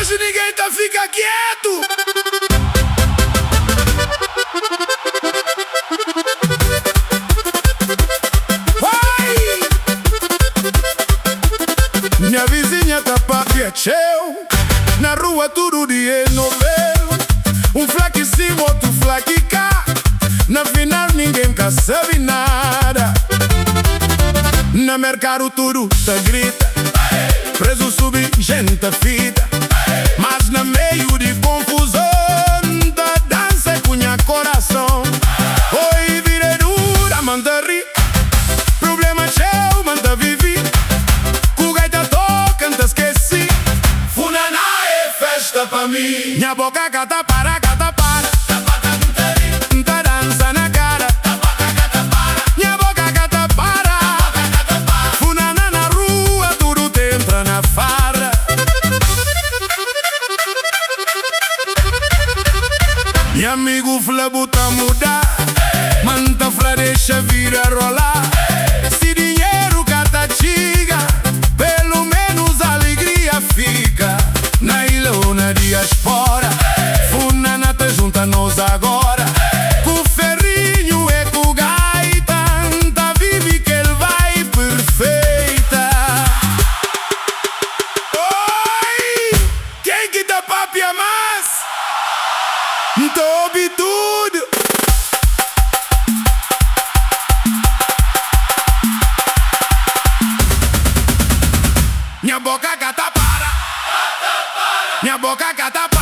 Hoje ninguém fica quieto. Vai! Minha vizinha tá papiacheu. Na rua tudo dia novelo. Um flaque sim, outro flaque cá. Na final ninguém cá sabe nada. Na mercado tudo tá grita. Preso sube, gente fita. Mas no meio de confusão da dança é cunha coração. Oi, vire dura, manda rir. Problema cheio, manda viver. Com gaita tocando, esqueci. Funaná é festa pra mim. Minha boca cata para, cata para. Tá dança na cara. Minha boca cata para. Funaná na rua, tudo entra na farra. Meu amigo Flabo tá mudar. Manta Flá deixa vira rolar. Se dinheiro cata chiga, pelo menos alegria fica. Na ilha ou na diaspora, Funaná tá junta nós agora. Com ferrinho e com gaita, tá vive que ele vai perfeita. Oi! Quem que tá papia mais? Tobe tudo. Minha boca cata para. Minha boca cata para.